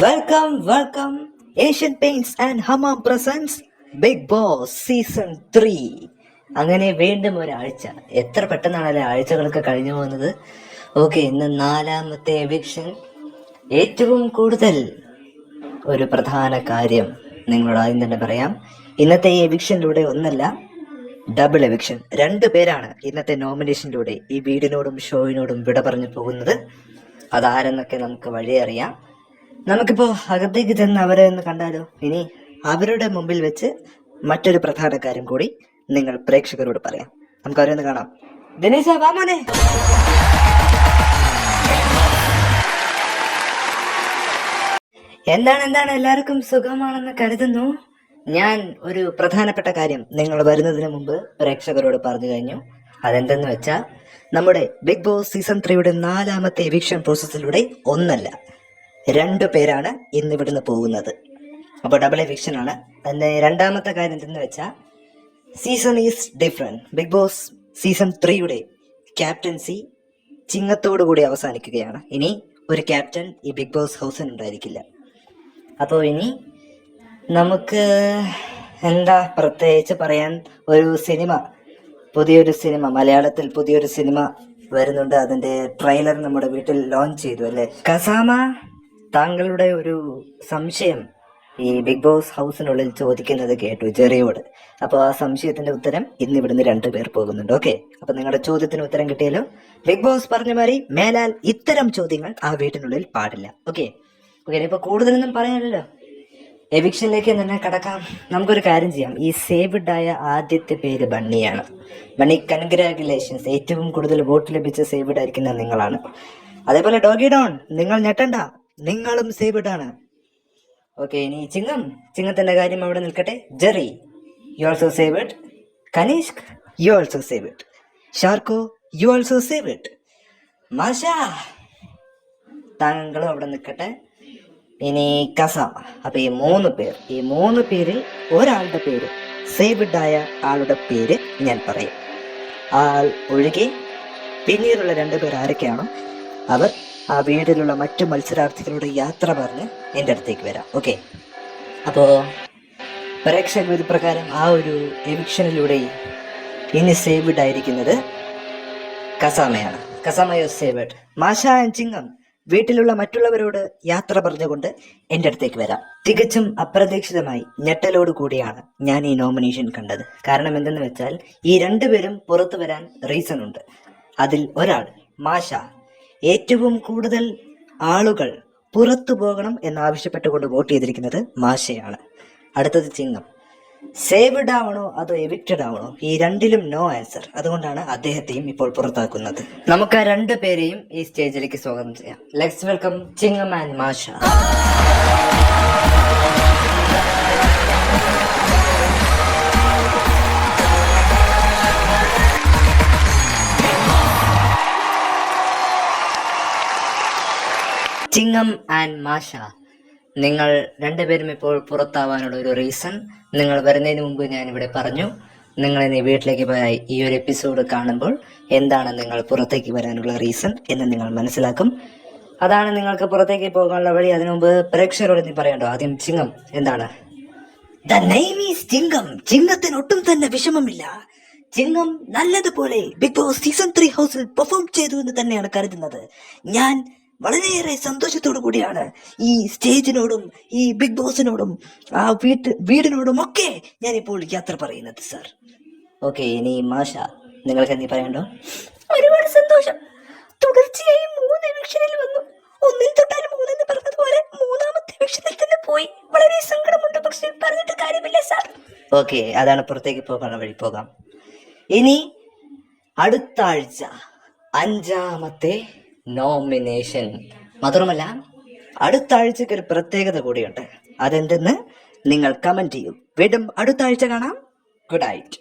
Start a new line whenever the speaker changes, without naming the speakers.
Welcome Asian Paints and Hamam presents Bigg boss season 3. അങ്ങനെ വീണ്ടും ഒരാഴ്ച. എത്ര പെട്ടെന്നാണല്ലേ ആഴ്ചകളൊക്കെ കഴിഞ്ഞു പോകുന്നത്. ഓക്കെ, ഇന്ന് 4ാമത്തെ എവിക്ഷൻ. ഏറ്റവും കൂടുതൽ ഒരു പ്രധാന കാര്യം നിങ്ങളോട് ആദ്യം തന്നെ പറയാം. ഇന്നത്തെ ഈ എവിക്ഷനിലൂടെ ഒന്നല്ല, ഡബിൾ എവിക്ഷൻ. 2 പേരാണ് ഇന്നത്തെ നോമിനേഷനിലൂടെ ഈ വീടിനോടും ഷോയിനോടും വിട പറഞ്ഞു പോകുന്നത്. അതാരെന്നൊക്കെ നമുക്ക് വഴിയറിയാം. നമുക്കിപ്പോ അകത്തേക്ക് ചെന്ന് അവരെ ഒന്ന് കണ്ടാലോ. ഇനി അവരുടെ മുമ്പിൽ വെച്ച് മറ്റൊരു പ്രധാന കാര്യം കൂടി നിങ്ങൾ പ്രേക്ഷകരോട് പറയാം. നമുക്ക് അവരെ ഒന്ന് കാണാം. ദിനേശ, വാ മോനെ. എന്താണ് എല്ലാവർക്കും സുഖമാണെന്ന് കരുതുന്നു. ഞാൻ ഒരു പ്രധാനപ്പെട്ട കാര്യം നിങ്ങൾ വരുന്നതിന് മുമ്പ് പ്രേക്ഷകരോട് പറഞ്ഞു കഴിഞ്ഞു. അതെന്തെന്ന് വെച്ചാൽ, നമ്മുടെ ബിഗ് ബോസ് സീസൺ 3യുടെ 4ാമത്തെ എവിക്ഷൻ പ്രോസസ്സിലൂടെ ഒന്നല്ല 2 പേരാണ് ഇന്ന് ഇവിടുന്ന് പോകുന്നത്. അപ്പോൾ ഡബിൾ എവിക്ഷൻ ആണ്. അതിന്റെ 2ാമത്തെ കാര്യം എന്തെന്ന് വെച്ചാൽ, season is different. Big boss season 3യുടെ ക്യാപ്റ്റൻസി ചിങ്ങത്തോടു കൂടി അവസാനിക്കുകയാണ്. ഇനി ഒരു ക്യാപ്റ്റൻ ഈ ബിഗ് ബോസ് ഹൗസിന് ഉണ്ടായിരിക്കില്ല. അപ്പോൾ ഇനി നമുക്ക് എന്താ പ്രത്യേകിച്ച് പറയാൻ, പുതിയൊരു സിനിമ മലയാളത്തിൽ പുതിയൊരു സിനിമ വരുന്നുണ്ട്. അതിന്റെ ട്രെയിലർ നമ്മുടെ വീട്ടിൽ ലോഞ്ച് ചെയ്തു അല്ലേ. കസാമ, താങ്കളുടെ ഒരു സംശയം ഈ ബിഗ് ബോസ് ഹൗസിനുള്ളിൽ ചോദിക്കുന്നത് കേട്ടു ജെറിയോട്. അപ്പോൾ ആ സംശയത്തിന്റെ ഉത്തരം ഇന്ന് ഇവിടുന്ന് 2 പേർ പോകുന്നുണ്ട്. ഓക്കെ, അപ്പൊ നിങ്ങളുടെ ചോദ്യത്തിന് ഉത്തരം കിട്ടിയല്ലോ. ബിഗ് ബോസ് പറഞ്ഞ മാതിരി മേലാൽ ഇത്തരം ചോദ്യങ്ങൾ ആ വീട്ടിനുള്ളിൽ പാടില്ല. ഓക്കെ, ഇപ്പൊ കൂടുതലൊന്നും പറയാനല്ലോ, എവിക്ഷനിലേക്ക് തന്നെ കടക്കാം. നമുക്കൊരു കാര്യം ചെയ്യാം. ഈ സേവ്ഡ് ആയ ആദ്യത്തെ പേര് ബണ്ണിയാണ്. Bunny, congratulations. ഏറ്റവും കൂടുതൽ വോട്ട് ലഭിച്ച സേവ്ഡ് ആയിരിക്കുന്ന നിങ്ങളാണ്. അതേപോലെ ഡോഗി ഡോൺ, നിങ്ങൾ ഞെട്ടണ്ട, നിങ്ങളും സേവ്ഡ് ആണ്. ഓക്കെ, ഇനി ചിങ്ങത്തിന്റെ കാര്യം അവിടെ നിൽക്കട്ടെ. Jerry, you also saved. Kanishk, you also saved. ഷാർക്കോ, യു ആൾസോ സേവ്ഡ്. മാഷ, താങ്കളും അവിടെ നിൽക്കട്ടെ. ഇനി കസാമ. അപ്പൊ ഈ 3 പേരിൽ ഒരാളുടെ പേര്, സേവ്ഡ് ആയ ആളുടെ പേര് ഞാൻ പറയും. ആൾ ഒഴികെ പിന്നീടുള്ള 2 പേർ ആരൊക്കെയാണോ അവർ ആ വീട്ടിലുള്ള മറ്റു മത്സരാർത്ഥികളോട് യാത്ര പറഞ്ഞ് എൻ്റെ അടുത്തേക്ക് വരാം. ഓക്കെ, അപ്പോൾ പ്രേക്ഷക ഒരു പ്രകാരം ആ ഒരു എവിക്ഷനിലൂടെ ഇനി സേവ്ഡ് ആയിരിക്കുന്നത് കസാമയാണ്. കസാമയോ സേവ്ഡ്. മാഷ ആൻഡ് ചിങ്ങം വീട്ടിലുള്ള മറ്റുള്ളവരോട് യാത്ര പറഞ്ഞുകൊണ്ട് എൻ്റെ അടുത്തേക്ക് വരാം. തികച്ചും അപ്രതീക്ഷിതമായി ഞെട്ടലോട് കൂടിയാണ് ഞാൻ ഈ നോമിനേഷൻ കണ്ടത്. കാരണം എന്തെന്ന് വെച്ചാൽ, ഈ 2 പേരും പുറത്തു വരാൻ റീസൺ ഉണ്ട്. അതിൽ ഒരാൾ മാഷ, ഏറ്റവും കൂടുതൽ ആളുകൾ പുറത്തു പോകണം എന്നാവശ്യപ്പെട്ടുകൊണ്ട് വോട്ട് ചെയ്തിരിക്കുന്നത് മാഷയാണ്. അടുത്തത് ചിങ്ങം. സേവ്ഡ് ആവണോ അതോ എവിക്റ്റഡ് ആവണോ? ഈ 2ലും നോ ആൻസർ. അതുകൊണ്ടാണ് അദ്ദേഹത്തെയും ഇപ്പോൾ പുറത്താക്കുന്നത്. നമുക്ക് ആ 2 പേരെയും ഈ സ്റ്റേജിലേക്ക് സ്വാഗതം ചെയ്യാം. ലെറ്റ്സ് വെൽക്കം ചിങ്ങം ആൻഡ് മാഷ. ചിങ്ങം ആൻഡ് മാഷ, നിങ്ങൾ 2 പേരും ഇപ്പോൾ പുറത്താവാനുള്ള ഒരു റീസൺ നിങ്ങൾ വരുന്നതിന് മുമ്പ് ഞാനിവിടെ പറഞ്ഞു. നിങ്ങൾ ഇനി വീട്ടിലേക്ക് പോയി ഈ ഒരു എപ്പിസോഡ് കാണുമ്പോൾ എന്താണ് നിങ്ങൾ പുറത്തേക്ക് വരാനുള്ള റീസൺ എന്ന് നിങ്ങൾ മനസ്സിലാക്കും. അതാണ് നിങ്ങൾക്ക് പുറത്തേക്ക് പോകാനുള്ള വഴി. അതിനു മുമ്പ് പ്രേക്ഷകരോട് നീ പറയണ്ടോ. ആദ്യം ചിങ്ങം, എന്താണ്? ദ നെയിം ഈസ് ചിങ്ങം. ചിങ്ങത്തിന് ഒട്ടും തന്നെ വിഷമമില്ല. ചിങ്ങം നല്ലതുപോലെ ബിഗ് ബോസ് സീസൺ 3 ഹൗസിൽ പെർഫോം ചെയ്തു എന്ന് തന്നെയാണ് കരുതുന്നത്. ഞാൻ വളരെയേറെ സന്തോഷത്തോടു കൂടിയാണ് ഈ സ്റ്റേജിനോടും ഈ ബിഗ് ബോസിനോടും ആ വീടിനോടും ഒക്കെ ഞാനിപ്പോൾ യാത്ര പറയുന്നത് സർ. ഓക്കെ, ഇനി മാഷ, നിങ്ങൾക്ക് എന്ത് പറയണ്ടോ? ഒരുപാട് സന്തോഷം. തുടർച്ചയായി 3 എവിക്ഷനിൽ വന്നു. 1 തൊട്ടാലും 3 എന്ന് പറഞ്ഞതുപോലെ 3ാമത്തെ എവിക്ഷനിൽ തന്നെ പോയി. വളരെ സങ്കടമുണ്ട്, പക്ഷെ പറഞ്ഞിട്ട് കാര്യമില്ല സാർ. ഓക്കെ, അതാണ് പുറത്തേക്ക് പോകാനുള്ള വഴി. പോകാം. ഇനി അടുത്ത ആഴ്ച 5ാമത്തെ നോമിനേഷൻ. മാത്രമല്ല അടുത്ത ആഴ്ചക്ക് ഒരു പ്രത്യേകത കൂടിയുണ്ട്. അതെന്തെന്ന് നിങ്ങൾ കമന്റ് ചെയ്യൂ. വീണ്ടും അടുത്ത ആഴ്ച കാണാം. Good night.